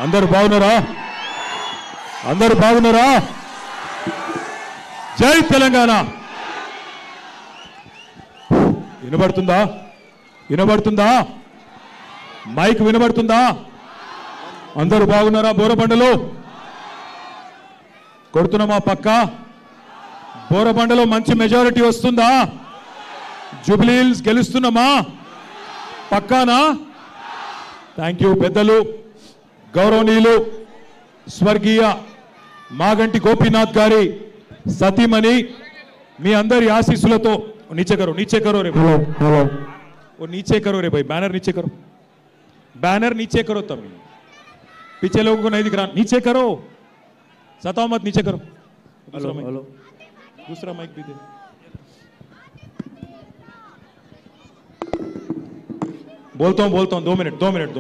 అందరూ బాగున్నారా? అందరూ బాగున్నారా? జై తెలంగాణ. వినబడుతుందా? వినబడుతుందా? మైక్ వినబడుతుందా? అందరూ బాగున్నారా? బోరబండలో కొడుతున్నామా? పక్క బోరబండలో మంచి మెజారిటీ వస్తుందా? జూబ్లీ హిల్స్ గెలుస్తున్నామా? పక్కానా? Thank you. పెద్దలు గౌరవనీయులు స్వర్గీయ మాగంటి గోపీనాథ్ గారి సతీమణి మీ అందరి ఆశీస్సులతో नीचे करो रे हेलो हेलो वो नीचे करो रे भाई, बैनर नीचे करो, बैनर नीचे करो, तब पीछे लोगों को नहीं दिख रहा, नीचे करो, सताओ मत, नीचे करो. हेलो हेलो दूसरा माइक भी दे. बोलता हूं 2 मिनट.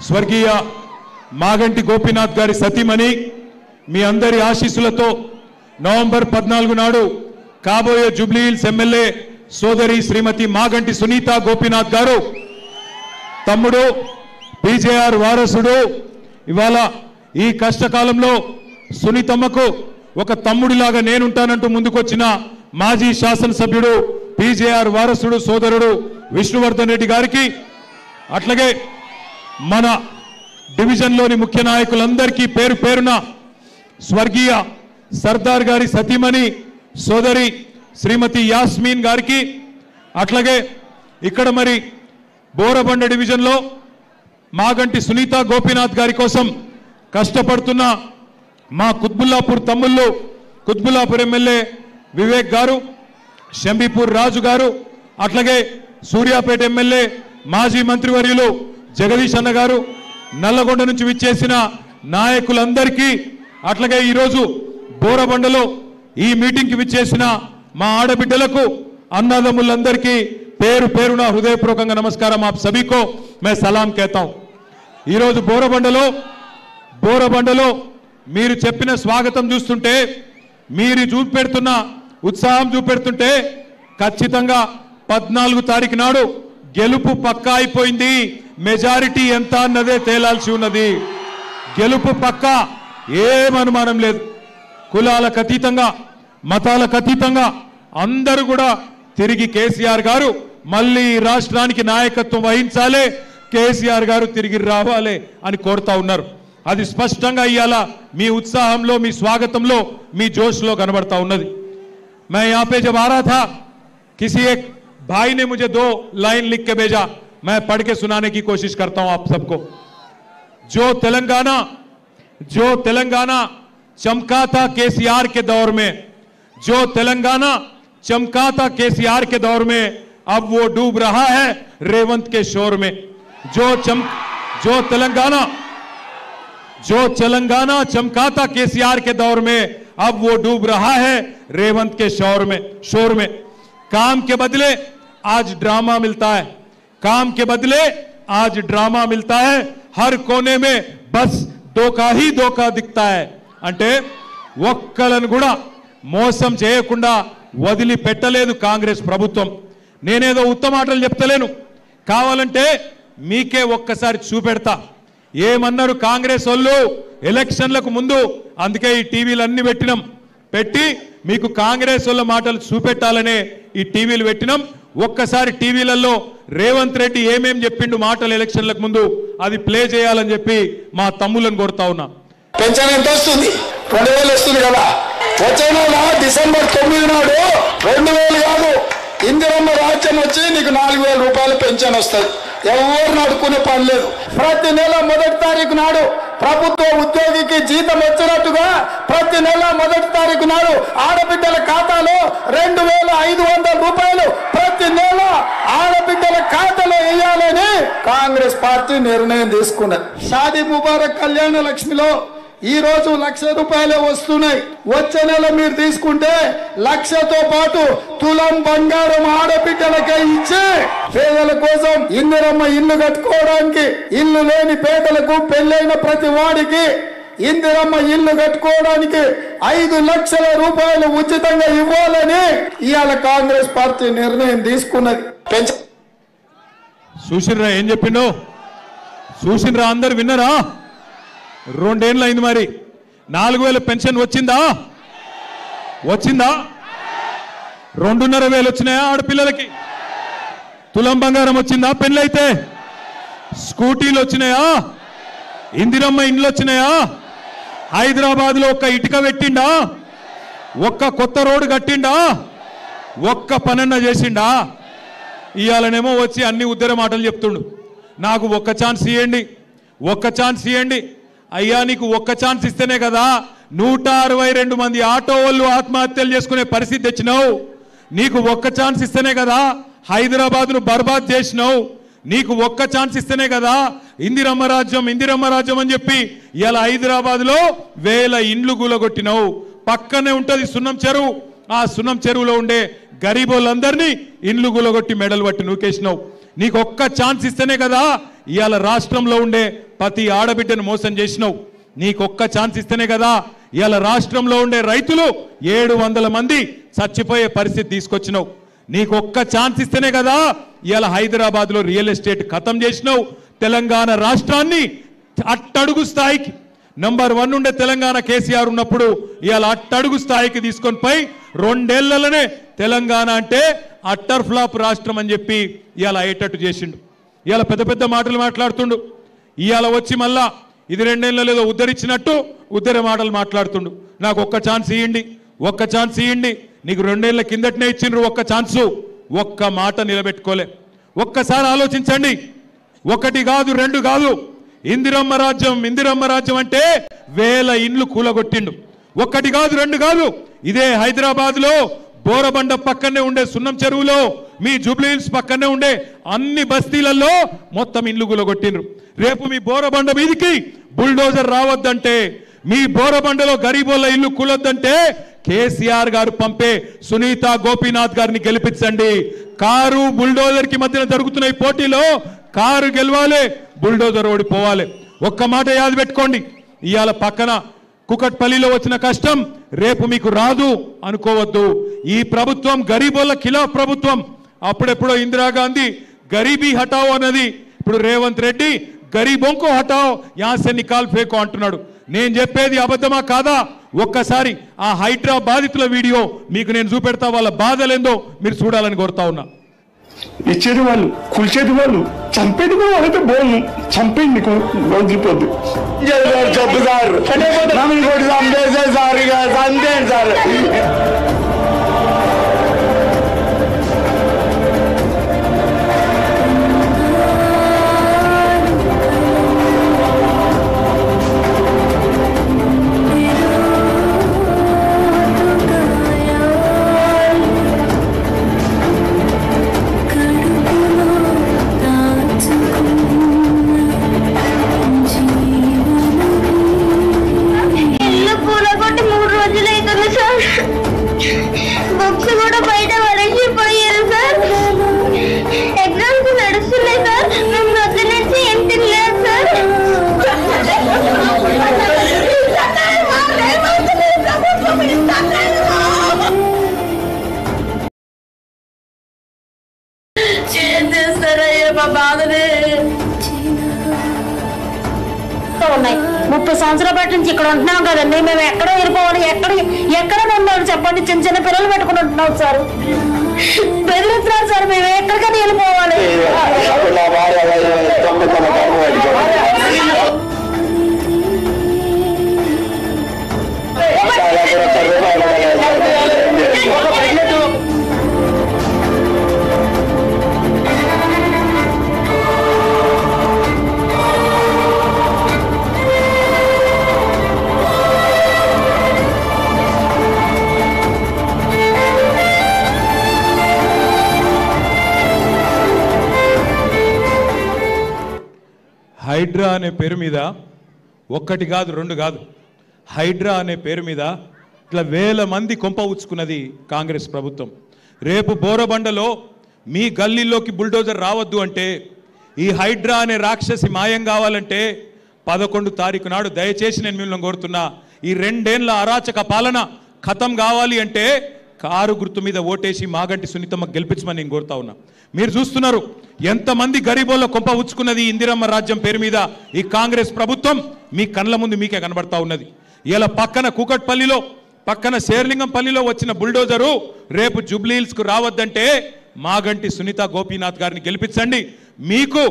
स्वर्गीय మాగంటి గోపీనాథ్ గారి సతీమణి మీ అందరి ఆశీస్సులతో నవంబర్ 14 నాడు కాబోయే జూబ్లీ హిల్స్ ఎమ్మెల్యే సోదరి శ్రీమతి మాగంటి సునీత గోపీనాథ్ గారు తమ్ముడు పీజేఆర్ వారసుడు ఇవాళ ఈ కష్టకాలంలో సునీతమ్మకు ఒక తమ్ముడిలాగా నేనుంటానంటూ ముందుకొచ్చిన మాజీ శాసనసభ్యుడు పీజేఆర్ వారసుడు సోదరుడు విష్ణువర్ధన్ రెడ్డి గారికి అట్లాగే మన డివిజన్లోని ముఖ్య నాయకులందరికీ పేరు పేరున స్వర్గీయ సర్దార్ గారి సతీమణి సోదరి శ్రీమతి యాస్మిన్ గారికి అట్లాగే ఇక్కడ మరి బోరబండ డివిజన్లో మాగంటి సునీత గోపీనాథ్ గారి కోసం కష్టపడుతున్న మా కుత్బుల్లాపూర్ తమ్ముళ్ళు కుత్బుల్లాపూర్ ఎమ్మెల్యే వివేక్ గారు, షంబీపూర్ రాజు గారు, అట్లాగే సూర్యాపేట ఎమ్మెల్యే మాజీ మంత్రివర్యులు జగదీష్ అన్న గారు, నల్లగొండ నుంచి విచ్చేసిన నాయకులందరికీ అట్లాగే ఈరోజు బోరబండలో ఈ మీటింగ్ కి విచ్చేసిన మా ఆడబిడ్డలకు అన్నదమ్ములందరికీ పేరు పేరున హృదయపూర్వకంగా నమస్కారం. आप सभी को मैं सलाम कहता हूं. ఈరోజు బోరబండలో మీరు చెప్పిన స్వాగతం చూస్తుంటే, మీరు చూపెడుతున్న ఉత్సాహం చూపెడుతుంటే ఖచ్చితంగా 14 తారీఖు నాడు గెలుపు పక్కా అయిపోయింది. మెజారిటీ ఎంత అన్నదే తేలాల్సి ఉన్నది. గెలుపు పక్కా, ఏమనుమానం లేదు. కులాలకు అతీతంగా మతాలకు అతీతంగా అందరూ కూడా తిరిగి కేసీఆర్ గారు మళ్ళీ రాష్ట్రానికి నాయకత్వం వహించాలి, కేసీఆర్ గారు తిరిగి రావాలి అని కోరుతా ఉన్నారు. అది స్పష్టంగా ఇయాల మీ ఉత్సాహంలో, మీ స్వాగతంలో, మీ జోష్లో కనబడతా ఉన్నది. मैं यहाँ पे जब आ रहा था, किसी एक भाई ने मुझे 2 लाइन लिख के भेजा, मैं पढ़ के सुनाने की कोशिश करता हूं आप सबको. जो तेलंगाना चमका था केसीआर के दौर में, जो तेलंगाना चमका था केसीआर के दौर में, अब वो डूब रहा है रेवंत के शोर में. जो तेलंगाना चमका था केसीआर के दौर में, अब वो डूब रहा है रेवंत के शोर में. काम के बदले आज ड्रामा मिलता है, काम के बदले आज ड्रामा मिलता है, हर कोने में बस धोखा ही धोखा दिखता है. అంటే ఒక్కలను కూడా మోసం చేయకుండా వదిలిపెట్టలేదు కాంగ్రెస్ ప్రభుత్వం. నేనేదో ఉత్తమ మాటలు చెప్తలేను, కావాలంటే మీకే ఒక్కసారి చూపెడతా. ఏమన్నారు కాంగ్రెస్ వాళ్ళు ఎలక్షన్లకు ముందు? అందుకే ఈ టీవీలు అన్ని పెట్టి మీకు కాంగ్రెస్ వాళ్ళ మాటలు చూపెట్టాలనే ఈ టీవీలు పెట్టినాం. ఒక్కసారి టీవీలలో రేవంత్ రెడ్డి ఏమేం చెప్పిండు మాటలు ఎలక్షన్లకు ముందు అది ప్లే చేయాలని చెప్పి మా తమ్ములను కోరుతా ఉన్నా. పెన్షన్ ఎంత వస్తుంది? 2000 వస్తుంది కదా. వచ్చే నెల డిసెంబర్ 9 నాడు 2000 కాదు, ఇందిరమ్మ రాజ్యం వచ్చి నీకు 4000 రూపాయలు పెన్షన్ వస్తుంది. ఎవరు అడుక్కునే పని లేదు. ప్రతి నెల 1వ తారీఖు నాడు ప్రభుత్వ ఉద్యోగికి జీతం వచ్చినట్టుగా ప్రతి నెల 1వ తారీఖు నాడు ఆడబిడ్డల ఖాతాలో 2500 రూపాయలు ప్రతి నెల ఆడబిడ్డల ఖాతాలో వేయాలని కాంగ్రెస్ పార్టీ నిర్ణయం తీసుకున్నది. షాదీ ముబారక్ కళ్యాణ లక్ష్మిలో ఈ రోజు 1,00,000 రూపాయలే వస్తున్నాయి. వచ్చే నెల మీరు తీసుకుంటే 1,00,000తో పాటు తులం బంగారం ఆడబిడ్డలకే ఇచ్చి పేదల కోసం ఇందిరమ్మ ఇల్లు కట్టుకోవడానికి, ఇల్లు లేని పేదలకు, పెళ్ళైన ప్రతి వాడికి ఇందిరమ్మ ఇల్లు కట్టుకోవడానికి 5 లక్షల రూపాయలు ఉచితంగా ఇవ్వాలని ఇవాళ కాంగ్రెస్ పార్టీ నిర్ణయం తీసుకున్నది. చూసిర్రా ఏం చెప్పిండు? చూసినరా అందరు విన్నరా? 2 ఏళ్ళు అయింది. మరి 4000 పెన్షన్ వచ్చిందా? 2,500 వచ్చినాయా? ఆడపిల్లలకి తులం బంగారం వచ్చిందా? పెళ్ళైతే స్కూటీలు వచ్చినాయా? ఇందిరమ్మ ఇండ్లు వచ్చినాయా? హైదరాబాద్ లో ఒక్క ఇటుక పెట్టిండా? ఒక్క కొత్త రోడ్డు కట్టిండా? ఒక్క పనన్న చేసిండా? ఇవాళనేమో వచ్చి అన్ని ఉద్దర మాటలు చెప్తుండు. నాకు ఒక్క ఛాన్స్ ఇవ్వండి, ఒక్క ఛాన్స్ ఇవ్వండి. అయ్యా నీకు ఒక్క ఛాన్స్ ఇస్తేనే కదా 162 మంది ఆటో వాళ్ళు ఆత్మహత్యలు చేసుకునే పరిస్థితి తెచ్చినావు. నీకు ఒక్క ఛాన్స్ ఇస్తేనే కదా హైదరాబాద్ను బర్బాద్ చేసినావు. నీకు ఒక్క ఛాన్స్ ఇస్తేనే కదా ఇందిరమ్మ రాజ్యం అని చెప్పి ఇలా హైదరాబాద్లో 1000 ఇండ్లు కూలగొట్టినావు. పక్కనే ఉంటుంది సున్నం చెరువు. ఆ సున్నం చెరువులో ఉండే గరీబోళ్ళందరినీ ఇండ్లు కూలగొట్టి మెడలు పట్టి నూకేసినావు. నీకు ఒక్క ఛాన్స్ ఇస్తేనే కదా ఇవాళ రాష్ట్రంలో ఉండే ప్రతి ఆడబిడ్డను మోసం చేసినావు. నీకు ఒక్క ఛాన్స్ ఇస్తేనే కదా ఇవాళ రాష్ట్రంలో ఉండే రైతులు 700 మంది చచ్చిపోయే పరిస్థితి తీసుకొచ్చినావు. నీకు ఒక్క ఛాన్స్ ఇస్తేనే కదా ఇవాళ హైదరాబాద్లో రియల్ ఎస్టేట్ ఖతం చేసినావు. తెలంగాణ రాష్ట్రాన్ని అట్టడుగు స్థాయికి నంబర్ 1 ఉండే తెలంగాణ కేసీఆర్ ఉన్నప్పుడు ఇవాళ అట్టడుగు స్థాయికి తీసుకొని పోయి 2 ఏళ్లలోనే తెలంగాణ అంటే అట్టర్ ఫ్లాప్ రాష్ట్రం అని చెప్పి ఇవాళ అయ్యేటట్టు చేసిండు. ఇవాళ పెద్ద పెద్ద మాటలు మాట్లాడుతుండు. ఇవాళ వచ్చి మళ్ళా ఇది 2 ఏళ్ళలో ఏదో ఉద్ధరించినట్టు ఉద్ధర మాటలు మాట్లాడుతుండు. నాకు ఒక్క ఛాన్స్ ఇవ్వండి, ఒక్క ఛాన్స్ ఇవ్వండి. నీకు 2 ఏళ్ల కిందటనే ఇచ్చిండ్రు ఒక్క ఛాన్సు. ఒక్క మాట నిలబెట్టుకోలే. ఒక్కసారి ఆలోచించండి. 1 కాదు 2 కాదు. ఇందిరమ్మ రాజ్యం అంటే 1000 ఇండ్లు కూలగొట్టిండు. 1 కాదు 2 కాదు. ఇదే హైదరాబాద్లో బోరబండ పక్కనే ఉండే సున్నం చెరువులో, మీ జూబ్లీ హిల్స్ పక్కనే ఉండే అన్ని బస్తీలలో మొత్తం ఇండ్లు కూలగొట్టిండ్రు. రేపు మీ బోరబండ మీదికి బుల్డోజర్ రావద్దంటే, మీ బోరబండలో గరీబోళ్ళ ఇల్లు కూలొద్దంటే కేసీఆర్ గారు పంపే సునీత గోపీనాథ్ గారిని గెలిపించండి. కారు బుల్డోజర్ కి మధ్యన జరుగుతున్న ఈ పోటీలో కారు గెలవాలి, బుల్డోజర్ ఓడిపోవాలి. ఒక్క మాట యాద పెట్టుకోండి. ఇవాళ పక్కన కుకట్పల్లిలో వచ్చిన కష్టం రేపు మీకు రాదు అనుకోవద్దు. ఈ ప్రభుత్వం గరీబోళ్ళ ఖిలాఫ్ ప్రభుత్వం. అప్పుడెప్పుడో ఇందిరాగాంధీ గరీబీ హటావో అన్నది, ఇప్పుడు రేవంత్ రెడ్డి గరీబోంకో హటావో యాసే నికాల్ ఫేకో అంటున్నాడు. నేను చెప్పేది అబద్ధమా కాదా? ఒక్కసారి ఆ హైడ్రా బాధితుల వీడియో మీకు నేను చూపెడతా. వాళ్ళ బాధలేందో మీరు చూడాలని కోరుతా ఉన్నా. ఇచ్చేది వాళ్ళు, కూల్చేది వాళ్ళు, చంపేది కూడా వాళ్ళైతే బోను చంపేది నీకు వదిలిపోద్దు. చెప్పు సార్, చంపేసే సార్, ఇక చంపేయండి సార్. ఉన్నాయి 30 సంవత్సరాల పాటు నుంచి ఇక్కడ ఉంటున్నాం కదండి. మేము ఎక్కడో వెళ్ళిపోవాలి, ఎక్కడ ఉన్నాడు చెప్పండి. చిన్న చిన్న పిల్లలు పెట్టుకుని ఉంటున్నాం సార్. బెదిరిస్తున్నారు సార్. మేము ఎక్కడికైనా వెళ్ళిపోవాలి. హైడ్రా అనే పేరు మీద 1 కాదు 2 కాదు, హైడ్రా అనే పేరు మీద ఇట్లా 1000 మంది కొంప ఉచ్చుకున్నది కాంగ్రెస్ ప్రభుత్వం. రేపు బోరబండలో మీ గల్లీలోకి బుల్డోజర్ రావద్దు అంటే, ఈ హైడ్రా అనే రాక్షసి మాయం కావాలంటే 11 తారీఖు నాడు దయచేసి నేను మిమ్మల్ని కోరుతున్నా, ఈ 2 ఏళ్ల అరాచక పాలన ఖతం కావాలి అంటే కారు గుర్తు మీద ఓటేసి మాగంటి సునీతమ్మ గెలిపించమని నేను కోరుతా ఉన్నా. మీరు చూస్తున్నారు ఎంతమంది గరీబోళ్ళ కొంప ఉచ్చుకున్నది ఇందిరమ్మ రాజ్యం పేరు మీద ఈ కాంగ్రెస్ ప్రభుత్వం మీ కళ్ళ ముందు మీకే కనబడతా ఉన్నది. ఇలా పక్కన కూకట్పల్లిలో పక్కన శేర్లింగంపల్లిలో వచ్చిన బుల్డోజరు రేపు జూబ్లీహిల్స్కు రావద్దంటే మాగంటి సునీత గోపీనాథ్ గారిని గెలిపించండి, మీకు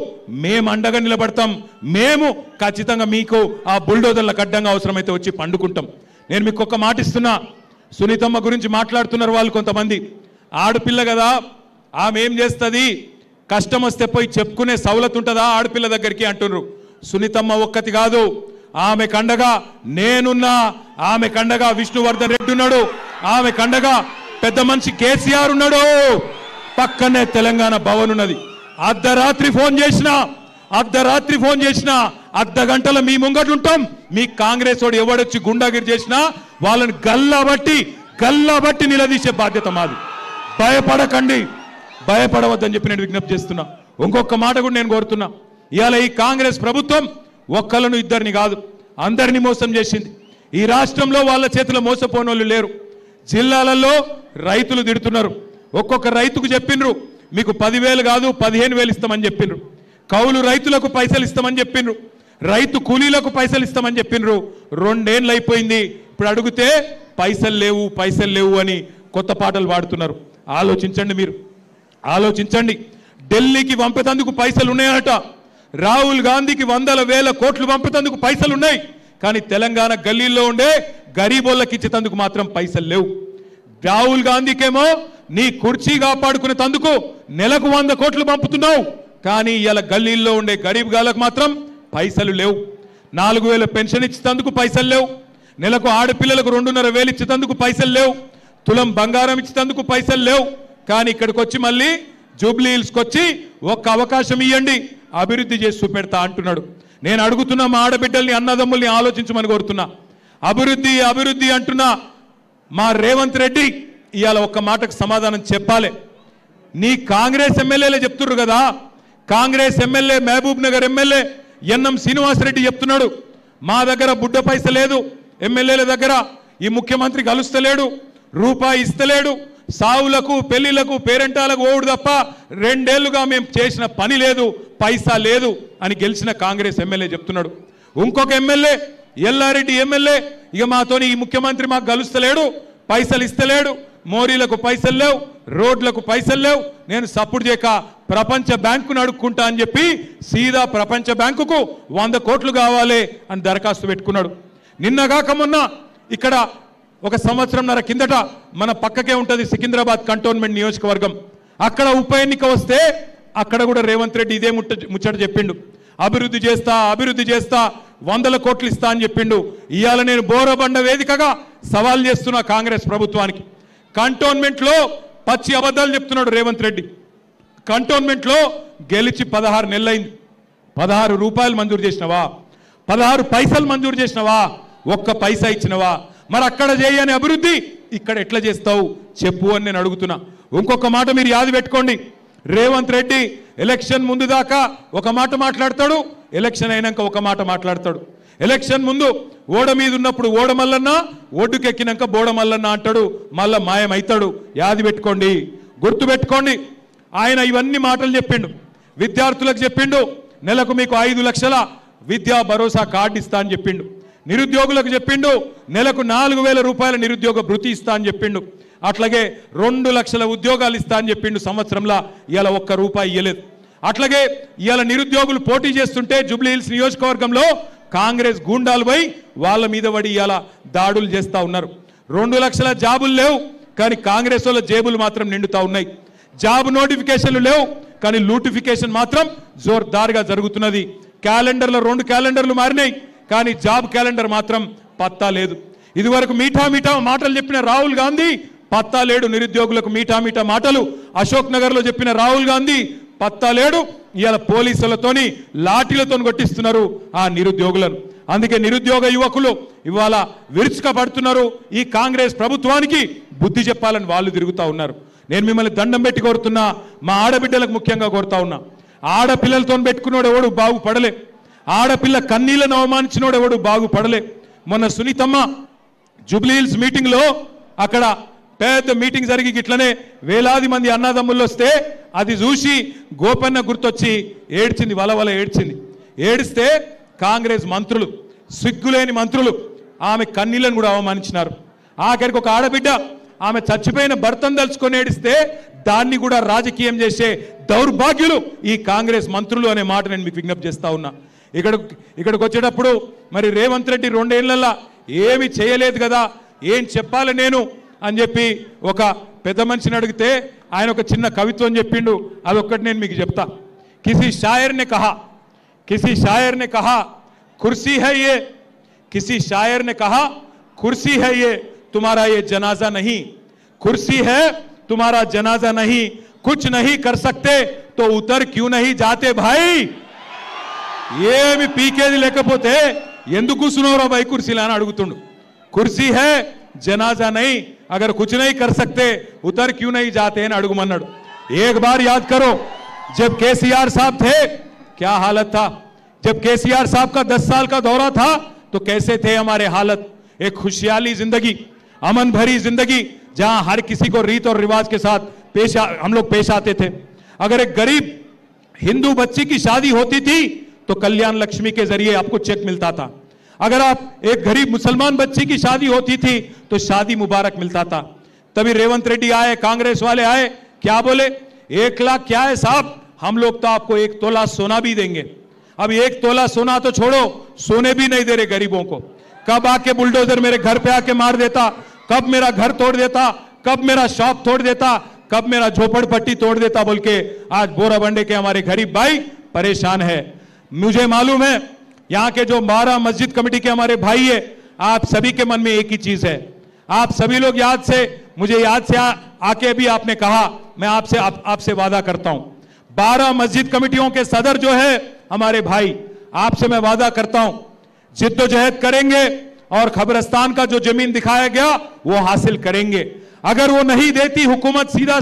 మేము అండగా నిలబడతాం, మేము ఖచ్చితంగా మీకు ఆ బుల్డోజర్లకు అడ్డంగా అవసరమైతే వచ్చి పండుకుంటాం. నేను మీకు ఒక మాట ఇస్తున్నా, సునీతమ్మ గురించి మాట్లాడుతున్నారు వాళ్ళు కొంతమంది, ఆడపిల్ల కదా ఆమె ఏం చేస్తుంది, కష్టం వస్తే పోయి చెప్పుకునే సౌలత్ ఉంటుందా ఆడపిల్ల దగ్గరికి అంటున్నారు. సునీతమ్మ ఒక్కటి కాదు, ఆమె కండగా నేనున్నా, ఆమె కండగా విష్ణువర్ధన్ రెడ్డి ఉన్నాడు, ఆమె కండగా పెద్ద మనిషి కేసీఆర్ ఉన్నాడు, పక్కనే తెలంగాణ భవన్ ఉన్నది. అర్ధరాత్రి ఫోన్ చేసినా అర్ధ గంటల మీ ముంగట్లుంటాం. మీ కాంగ్రెస్ వాడు ఎవడొచ్చి గుండాగిరి చేసినా వాళ్ళని గల్లబట్టి నిలదీసే బాధ్యత మాది. భయపడకండి, భయపడవద్దని చెప్పి నేను విజ్ఞప్తి చేస్తున్నా. ఇంకొక మాట కూడా నేను కోరుతున్నా, ఇవాళ ఈ కాంగ్రెస్ ప్రభుత్వం ఒక్కళ్ళను ఇద్దరిని కాదు అందరినీ మోసం చేసింది. ఈ రాష్ట్రంలో వాళ్ళ చేతిలో మోసపోని వాళ్ళు లేరు. జిల్లాలలో రైతులు తిడుతున్నారు. ఒక్కొక్క రైతుకు చెప్పిండ్రు మీకు 10,000 కాదు 15,000 ఇస్తామని చెప్పిండ్రు. కౌలు రైతులకు పైసలు ఇస్తామని చెప్పిండ్రు, రైతు కూలీలకు పైసలు ఇస్తామని చెప్పిండ్రు. 2 ఏళ్ళు అయిపోయింది, ఇప్పుడు అడిగితే పైసలు లేవు అని కొత్త పాటలు పాడుతున్నారు. ఆలోచించండి, మీరు ఆలోచించండి. ఢిల్లీకి పంపేందుకు పైసలు ఉన్నాయట, రాహుల్ గాంధీకి 100,000 కోట్లు పంపేందుకు పైసలు ఉన్నాయి, కానీ తెలంగాణ గల్లీల్లో ఉండే గరీబోళ్ళకి ఇచ్చేందుకు మాత్రం పైసలు లేవు. రాహుల్ గాంధీకేమో నీ కుర్చీ కాపాడుకునేందుకు నెలకు 100 కోట్లు పంపుతున్నావు, కానీ ఇలా గల్లీల్లో ఉండే గరీబ్ గాళ్ళకు మాత్రం పైసలు లేవు. 4,000 పెన్షన్ ఇచ్చేందుకు పైసలు లేవు, నెలకు ఆడపిల్లలకు 2,500 ఇచ్చేందుకు పైసలు లేవు, తులం బంగారం ఇచ్చేందుకు పైసలు లేవు. కానీ ఇక్కడికి వచ్చి మళ్ళీ జూబ్లీహిల్స్కి వచ్చి ఒక్క అవకాశం ఇవ్వండి అభివృద్ధి చేసి చూపెడతా అంటున్నాడు. నేను అడుగుతున్నా, మా ఆడబిడ్డల్ని అన్నదమ్ముల్ని ఆలోచించమని కోరుతున్నా. అభివృద్ధి అంటున్నా మా రేవంత్ రెడ్డి ఇవాళ ఒక్క మాటకు సమాధానం చెప్పాలి. నీ కాంగ్రెస్ ఎమ్మెల్యేలే చెప్తున్నారు కదా, Congress MLA Mahabubnagar MLA NM Srinivasa Reddy చెప్తున్నాడు, మా దగ్గర బుడ్డ పైస లేదు, ఎమ్మెల్యేల దగ్గర ఈ ముఖ్యమంత్రి కలుస్తలేడు, రూపాయి ఇస్తలేడు, సావులకు పెళ్లిళ్లకు పేరెంటాలకు ఓడు తప్ప 2 ఏళ్లుగా మేము చేసిన పని లేదు, పైసా లేదు అని గెలిచిన కాంగ్రెస్ ఎమ్మెల్యే చెప్తున్నాడు. ఇంకొక ఎమ్మెల్యే ఎల్లారెడ్డి ఎమ్మెల్యే ఇక మాతోని ఈ ముఖ్యమంత్రి మాకు కలుస్తలేడు, పైసలు ఇస్తలేడు, మోరీలకు పైసలు లేవు, రోడ్లకు పైసలు లేవు, నేను సపోర్ట్ చేయక ప్రపంచ బ్యాంకును అడుక్కుంటా అని చెప్పి సీదా ప్రపంచ బ్యాంకుకు 100 కోట్లు కావాలి అని దరఖాస్తు పెట్టుకున్నాడు. నిన్నగాక మొన్న ఇక్కడ 1 సంవత్సరంన్నర కిందట మన పక్కకే ఉంటుంది సికింద్రాబాద్ కంటోన్మెంట్ నియోజకవర్గం, అక్కడ ఉప ఎన్నిక వస్తే అక్కడ కూడా రేవంత్ రెడ్డి ఇదే ముచ్చట చెప్పిండు, అభివృద్ధి చేస్తా 100 కోట్లు ఇస్తా అని చెప్పిండు. ఇవాళ నేను బోరబండ వేదికగా సవాల్ చేస్తున్నా కాంగ్రెస్ ప్రభుత్వానికి. కంటోన్మెంట్లో పచ్చి అబద్ధాలు చెప్తున్నాడు రేవంత్ రెడ్డి. కంటోన్మెంట్లో గెలిచి 16 నెలలైంది, 16 రూపాయలు మంజూరు చేసినవా, 16 పైసలు మంజూరు చేసినవా, 1 పైసా ఇచ్చినవా? మరి అక్కడ చేయని అభివృద్ధి ఇక్కడ ఎట్లా చేస్తావు చెప్పు అని నేను అడుగుతున్నా. ఇంకొక మాట మీరు యాది పెట్టుకోండి, రేవంత్ రెడ్డి ఎలక్షన్ ముందు దాకా ఒక మాట మాట్లాడతాడు, ఎలక్షన్ అయినాక ఒక మాట మాట్లాడతాడు. ఎలక్షన్ ముందు ఓడ మీద ఉన్నప్పుడు ఓడ మల్లన్న, ఒడ్డుకెక్కినాక బోడ మల్లన్న అంటాడు, మళ్ళా మాయమవుతాడు. యాది పెట్టుకోండి, గుర్తు పెట్టుకోండి. ఆయన ఇవన్నీ మాటలు చెప్పిండు, విద్యార్థులకు చెప్పిండు నెలకు మీకు 5 లక్షల విద్యా భరోసా కార్డు ఇస్తా అని చెప్పిండు, నిరుద్యోగులకు చెప్పిండు నెలకు 4,000 రూపాయల నిరుద్యోగ భృతి ఇస్తా అని చెప్పిండు, అట్లాగే 2 లక్షల ఉద్యోగాలు ఇస్తా అని చెప్పిండు. సంవత్సరంలో ఇవాళ 1 రూపాయి ఇవ్వలేదు. అట్లాగే ఇవాళ నిరుద్యోగులు పోటీ చేస్తుంటే జూబ్లీహిల్స్ నియోజకవర్గంలో కాంగ్రెస్ గూండాలు పోయి వాళ్ళ మీద పడి ఇవాళ దాడులు చేస్తూ ఉన్నారు. 2 లక్షల జాబులు లేవు, కానీ కాంగ్రెస్ వాళ్ళ జేబులు మాత్రం నిండుతూ ఉన్నాయి. జాబ్ నోటిఫికేషన్లు లేవు, కానీ లూటిఫికేషన్ మాత్రం జోర్దార్గా జరుగుతున్నది. క్యాలెండర్లో 2 క్యాలెండర్లు మారినాయి, కానీ జాబ్ క్యాలెండర్ మాత్రం పత్తా లేదు. ఇదివరకు మీఠా మాటలు చెప్పిన రాహుల్ గాంధీ పత్తా లేడు, నిరుద్యోగులకు మీఠా మాటలు అశోక్ నగర్లో చెప్పిన రాహుల్ గాంధీ పత్తా లేడు. ఇవాళ పోలీసులతోని లాఠీలతో కొట్టిస్తున్నారు ఆ నిరుద్యోగులను. అందుకే నిరుద్యోగ యువకులు ఇవాళ విరుచుకపడుతున్నారు. ఈ కాంగ్రెస్ ప్రభుత్వానికి బుద్ధి చెప్పాలని వాళ్ళు తిరుగుతూ ఉన్నారు. నేను మిమ్మల్ని దండం పెట్టి కోరుతున్నా, మా ఆడబిడ్డలకు ముఖ్యంగా కోరుతా ఉన్నా, ఆడపిల్లలతో పెట్టుకున్నాడు ఎవడు బాగుపడలే, ఆడపిల్ల కన్నీళ్లను అవమానించినోడు ఎవడు బాగుపడలే. మొన్న సునీతమ్మ జూబ్లీహిల్స్ మీటింగ్లో అక్కడ పెద్ద మీటింగ్ జరిగి ఇట్లనే వేలాది మంది అన్నదమ్ములు వస్తే అది చూసి గోపన్న గుర్తొచ్చి ఏడ్చింది, వలవల ఏడ్చింది. ఏడిస్తే కాంగ్రెస్ మంత్రులు, సిగ్గులేని మంత్రులు ఆమె కన్నీళ్లను కూడా అవమానించినారు. ఆఖరికి ఒక ఆడబిడ్డ ఆమె చచ్చిపోయిన భర్తను తలుచుకొని ఏడిస్తే దాన్ని కూడా రాజకీయం చేసే దౌర్భాగ్యులు ఈ కాంగ్రెస్ మంత్రులు అనే మాట నేను మీకు విజ్ఞప్తి చేస్తా ఉన్నా. ఇక్కడికి వచ్చేటప్పుడు మరి రేవంత్ రెడ్డి 2 ఏళ్లలో ఏమి చేయలేదు కదా, ఏం చెప్పాలి నేను అని చెప్పి ఒక పెద్ద మనిషిని అడిగితే ఆయన ఒక చిన్న కవిత్వం చెప్పిండు. అదొక్కటి నేను మీకు చెప్తా. కిసి షాయర్ నే కహా కుర్సీ హై యే, కిసి షాయర్ నే కహా కుర్సీ హై యే तुम्हारा ये जनाजा नहीं, कुर्सी है तुम्हारा जनाजा नहीं, कुछ नहीं कर सकते तो उतर क्यों नहीं जाते भाई. ఏమి పీకేది లేకపోతే ఎందుకు కూర్చున్నారో భాई కుర్సీలో అని అడుగుతుండు. కుర్సీ है जनाजा नहीं, अगर कुछ नहीं कर सकते उतर क्यों नहीं जाते అని అడుగుమన్నాడు. एक बार याद करो जब केसीआर साहब थे क्या हालत था, जब केसीआर साहब का 10 साल का दौरा था तो कैसे थे हमारे हालत. एक खुशहाली जिंदगी, अमन भरी जिंदगी जहां हर किसी को रीत और रिवाज के साथ हम लोग पेश आते थे. अगर एक गरीब हिंदू बच्ची की शादी होती थी तो कल्याण लक्ष्मी के जरिए आपको चेक मिलता था. अगर आप एक गरीब मुसलमान बच्ची की शादी होती थी तो शादी मुबारक मिलता था. तभी रेवंत रेड्डी आए, कांग्रेस वाले आए, क्या बोले 1 लाख क्या है साहब, हम लोग तो आपको 1 तोला सोना भी देंगे. अब 1 तोला सोना तो छोड़ो, सोने भी नहीं दे रहे गरीबों को. कब आके बुलडोजर मेरे घर पे आके मार देता, कब मेरा घर तोड़ देता, कब मेरा शॉप तोड़ देता, कब मेरा झोपड़पट्टी तोड़ देता बोल के आज बोराबंडे के हमारे गरीब भाई परेशान है. मुझे मालूम है यहां के जो 12 मस्जिद कमेटी के हमारे भाई है, आप सभी के मन में एक ही चीज है. आप सभी लोग मुझे याद से आके भी आपने कहा, मैं आपसे वादा करता हूं 12 मस्जिद कमेटियों के सदर जो है हमारे भाई, आपसे मैं वादा करता हूं जिद्दोजहद करेंगे और खबरस्तान का जो जमीन दिखाया गया वो हासिल करेंगे. अगर वो नहीं देती हुकूमत सीधा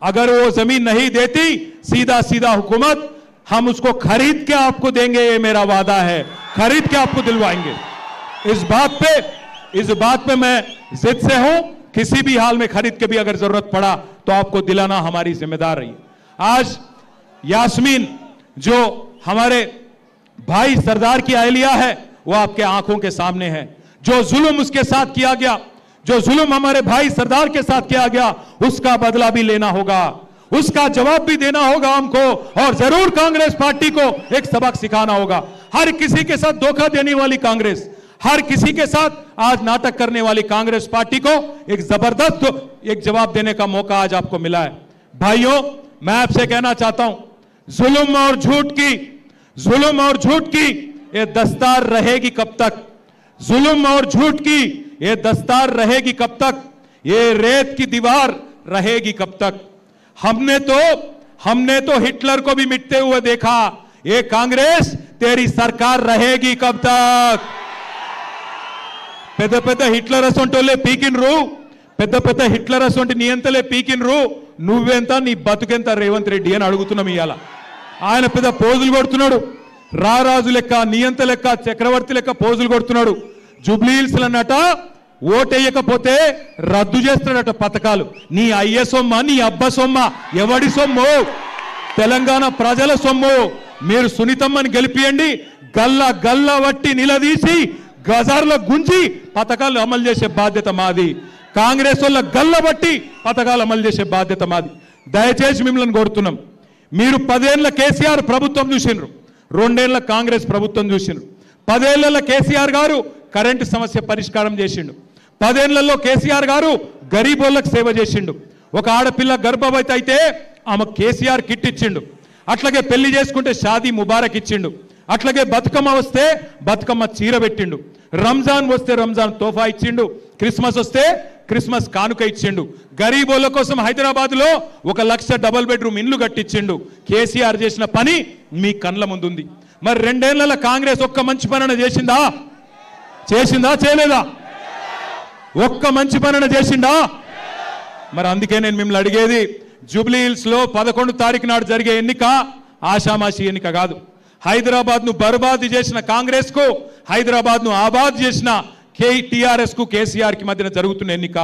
अगर वो जमीन नहीं देती सीधा हुकूमत हम उसको खरीद के आपको देंगे, ये मेरा वादा है, खरीद के आपको दिलवाएंगे. इस बात पे मैं जिद से हूं, किसी भी हाल में खरीद के भी अगर जरूरत पड़ा तो आपको दिलाना हमारी जिम्मेदार रही. आज यास्मीन जो हमारे भाई सरदार की अहलिया है वो आपके आंखों के सामने है. जो जुल्म उसके साथ किया गया, जो जुल्म हमारे भाई सरदार के साथ किया गया, उसका बदला भी लेना होगा, उसका जवाब भी देना होगा हमको, और जरूर कांग्रेस पार्टी को एक सबक सिखाना होगा. हर किसी के साथ धोखा देने वाली कांग्रेस, हर किसी के साथ आज नाटक करने वाली कांग्रेस पार्टी को एक जबरदस्त एक जवाब देने का मौका आज आपको मिला है. भाइयों, मैं आपसे कहना चाहता हूं, जुल्म और झूठ की ये दस्तार रहेगी कब तक, जुल्म और झूठ की ये दस्तार रहेगी कब तक, ये रेत की दीवार रहेगी कब तक. हमने तो हिटलर को भी मिटते हुए देखा, ये कांग्रेस तेरी सरकार रहेगी कब तक. పెద్ద హిట్లర్ అసొంటోలే పీకిన్రు, పెద్ద హిట్లర్ అసొంటి నియంతలే పీకిన్రు, నువ్వెంత నీ బతుకెంత రేవంత్ రెడ్డి అని అడుగుతున్నాం. ఇవాళ ఆయన పెద్ద పోజులు కొడుతున్నాడు, రారాజు లెక్క, నియంత లెక్క, చక్రవర్తి లెక్క పోజులు కొడుతున్నాడు. జూబ్లీహిల్స్ అన్నట ఓటేయకపోతే రద్దు చేస్తాడట పథకాలు. నీ అయ్య సొమ్మ, నీ అబ్బ సొమ్మ, ఎవడి సొమ్ము? తెలంగాణ ప్రజల సొమ్ము. మీరు సునీతమ్మని గెలిపియండి, గల్ల వట్టి నిలదీసి గజార్లో గుంజి పథకాలు అమలు చేసే బాధ్యత మాది. కాంగ్రెస్ వాళ్ళ గల్లబట్టి పథకాలు అమలు చేసే బాధ్యత మాది. దయచేసి మిమ్మల్ని కోరుతున్నాం, మీరు 10 ఏళ్ల కేసీఆర్ ప్రభుత్వం చూసిండ్రు, 2 ఏళ్ల కాంగ్రెస్ ప్రభుత్వం చూసిండ్రు. 10 ఏళ్లలో కేసీఆర్ గారు కరెంటు సమస్య పరిష్కారం చేసిండు. 10 ఏళ్లలో కేసీఆర్ గారు గరీబోళ్ళకు సేవ చేసిండు. ఒక ఆడపిల్ల గర్భవతి అయితే ఆమె కేసీఆర్ కిట్ ఇచ్చిండు. అట్లాగే పెళ్లి చేసుకుంటే షాదీ ముబారక్ ఇచ్చిండు. అట్లాగే బతుకమ్మ వస్తే బతుకమ్మ చీర పెట్టిండు. రంజాన్ వస్తే రంజాన్ తోఫా ఇచ్చిండు. క్రిస్మస్ వస్తే క్రిస్మస్ కానుక ఇచ్చిండు. గరీబోళ్ళ కోసం హైదరాబాద్లో 1 లక్ష డబుల్ బెడ్రూమ్ ఇండ్లు కట్టించిండు. కేసీఆర్ చేసిన పని మీ కండ్ల ముందుంది. మరి 2 ఏళ్లలో కాంగ్రెస్ ఒక్క మంచి పని చేసిందా? చేయలేదా? ఒక్క మంచి పని చేసిందా? మరి అందుకే నేను మిమ్మల్ని అడిగేది, జూబ్లీహిల్స్ లో 11 తారీఖు నాడు జరిగే ఎన్నిక ఆషామాషి ఎన్నిక కాదు. హైదరాబాద్ ను బర్బాద్ చేసిన కాంగ్రెస్ కు, హైదరాబాద్ ను ఆబాద్ చేసిన టీఆర్ఎస్ కు, కేసీఆర్ కి మధ్యన జరుగుతున్న ఎన్నిక.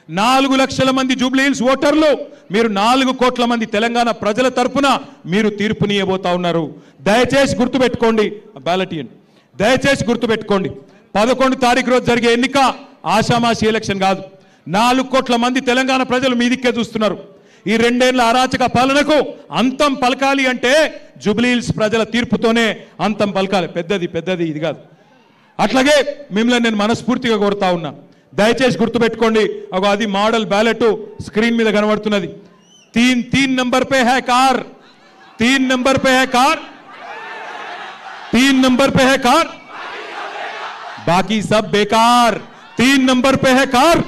4 లక్షల మంది జూబ్లీ హిల్స్ ఓటర్లు, మీరు 4 కోట్ల మంది తెలంగాణ ప్రజల తరపున మీరు తీర్పునియబోతా ఉన్నారు. దయచేసి గుర్తుపెట్టుకోండి, బ్యాలెట్ ఇవ్వండి. దయచేసి గుర్తుపెట్టుకోండి, 11 తారీఖు రోజు జరిగే ఎన్నిక ఆషామాషి ఎలక్షన్ కాదు. 4 కోట్ల మంది తెలంగాణ ప్రజలు మీ దిక్కే చూస్తున్నారు. ఈ 2 ఏళ్ల అరాచక పాలనకు అంతం పలకాలి అంటే జూబ్లీ హిల్స్ ప్రజల తీర్పుతోనే అంతం పలకాలి. పెద్దది ఇది కాదు. అట్లాగే మిమ్మల్ని నేను మనస్ఫూర్తిగా కోరుతా ఉన్నా, దయచేసి గుర్తుపెట్టుకోండి. అది మోడల్ బ్యాలెట్ స్క్రీన్ మీద కనబడుతున్నది. 3 नंबर पे है कार, 3 नंबर पे है कार, 3 नंबर पे है कार, बाकी सब बेकार. 3 नंबर पे है कार.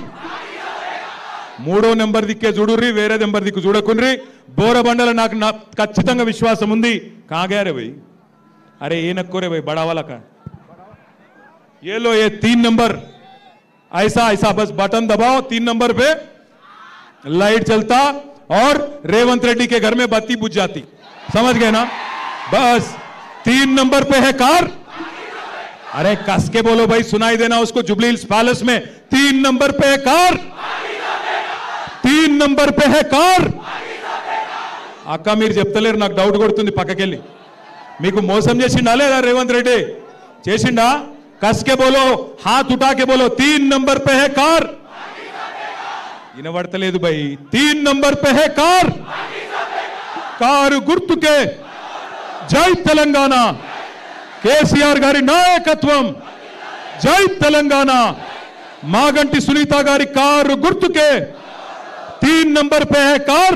3వ నెంబర్ దిక్కే చూడుర్రి, వేరే నెంబర్ దిక్కు చూడకుండ్రి. బోరబండల నాకు ఖచ్చితంగా విశ్వాసం ఉంది. కాగారే భయ్, అరే ఏ నక్కోరే భయ్, బడా वाला का ये लो, ये 3 नंबर ऐसा बस बटन दबाओ, 3 नंबर पे लाइट चलता और रेवंत रेड्डी के घर में बत्ती बुझ जाती. समझ गए ना? बस 3 नंबर पे है कार. अरे कस के बोलो भाई, सुनाई देना उसको. जुबली हिल्स पैलेस में 3 नंबर पे है कार, 3 नंबर पे है कार. అక్క మీరు చెప్తలేరు, నాకు డౌట్ కొడుతుంది. పక్కకెళ్ళి మీకు మోసం చేసిండా లేదా రేవంత్ రెడ్డి? చేసిండా? कस के बोलो, हाथ उठा के बोलो, 3 नंबर पे है कार. వినబడతలేదు भाई, 3 नंबर पे है कार. కారు గుర్తుకే జై తెలంగాణ, కేసీఆర్ గారి నాయకత్వం, జై తెలంగాణ. మాగంటి సునీత గారి కారు గుర్తుకే 3 नंबर पे है कार.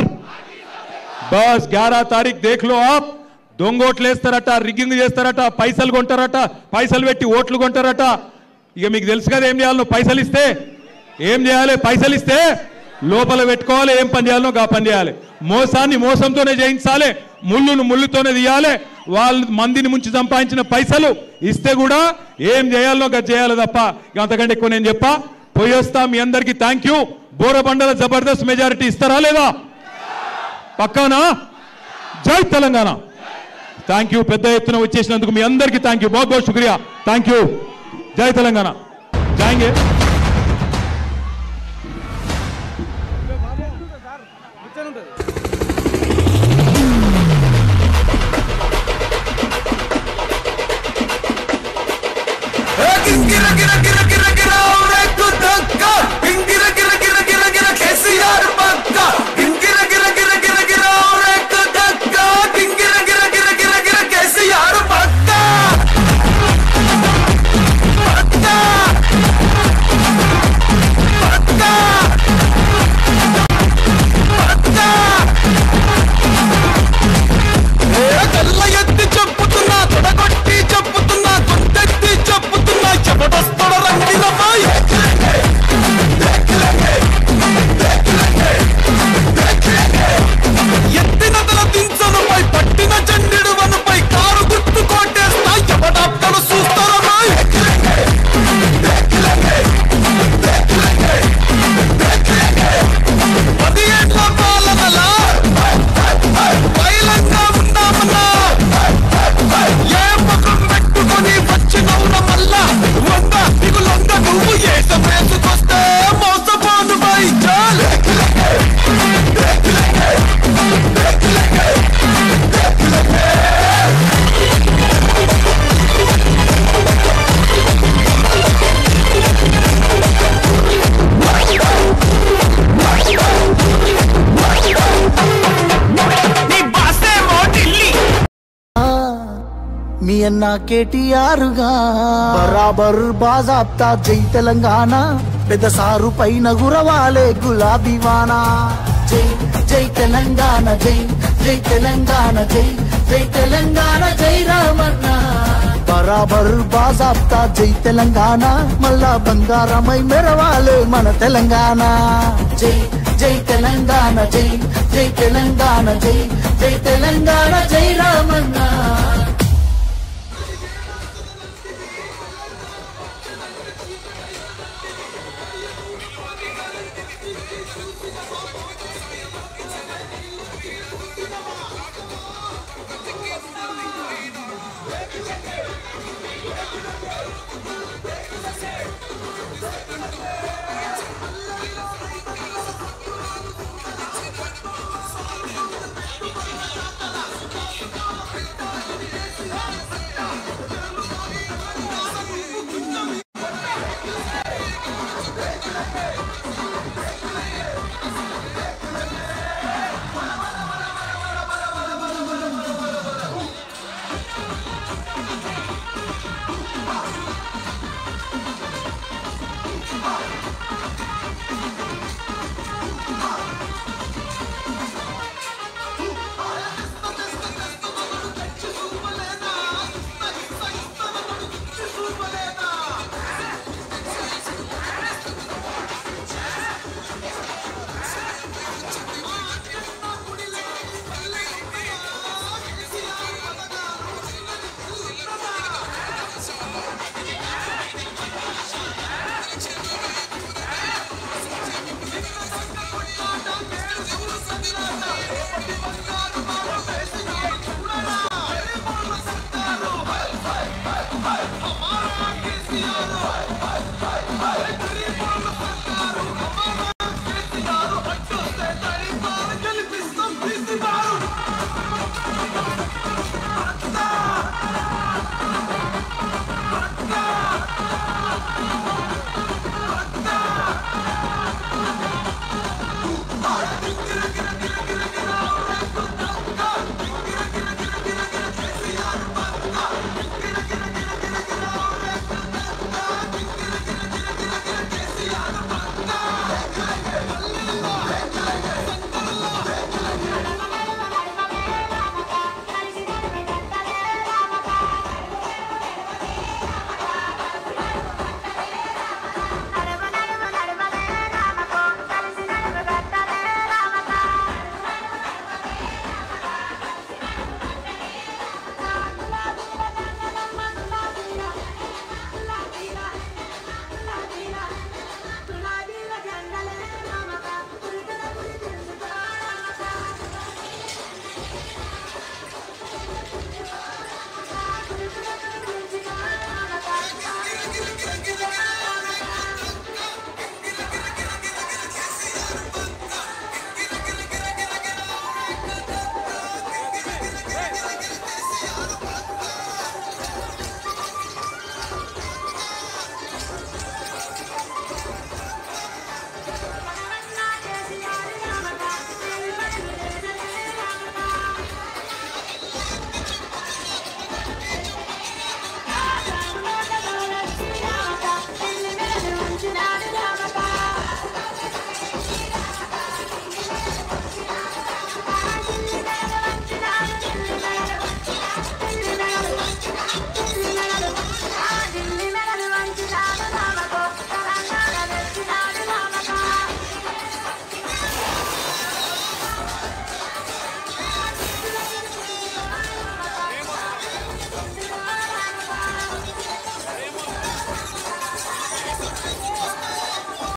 बस 11 तारीख देख लो आप. దొంగోట్లు వేస్తారట, రిగ్గింగ్ చేస్తారట, పైసలు కొంటారట, పైసలు పెట్టి ఓట్లు కొంటారట. ఇక మీకు తెలుసు కదా ఏం చేయాలో. పైసలు ఇస్తే ఏం చేయాలి? పైసలు ఇస్తే లోపల పెట్టుకోవాలి, ఏం పని చేయాలో గా పని చేయాలి. మోసాన్ని మోసంతోనే జయించాలి, ముళ్ళును ముళ్ళుతోనే తీయాలి. వాళ్ళు మందిని ముంచి సంపాదించిన పైసలు ఇస్తే కూడా ఏం చేయాలో గా చేయాలి తప్ప అంతకంటే ఎక్కువ నేను చెప్పా. పోయి వస్తా. మీ అందరికీ థ్యాంక్ యూ. బోరబండల జబర్దస్త్ మెజారిటీ ఇస్తారా లేదా? పక్కానా? జై తెలంగాణ. Thank you. పెద్ద ఎత్తున వచ్చేసినందుకు మీ అందరికీ థ్యాంక్ యూ. बहुत बहुत शुक्रिया. Thank you. జై తెలంగాణ. జాయింగే. మీ అన్న కేటీఆర్ గా బరాబర్ బాజాబ్తా జై తెలంగాణ. పెద్ద సారు పైన గురవాలే గులాబీ వానా. జై జై తెలంగాణ, జై జై తెలంగాణ, జై జై తెలంగాణ, జై రామన్న. బరాబర్ బాజాబ్తా జై తెలంగాణ, మళ్ళా బంగారమై మెరవాలే మన తెలంగాణ. జై జై తెలంగాణ, జై జై తెలంగాణ, జై జై తెలంగాణ, జై రామన్న.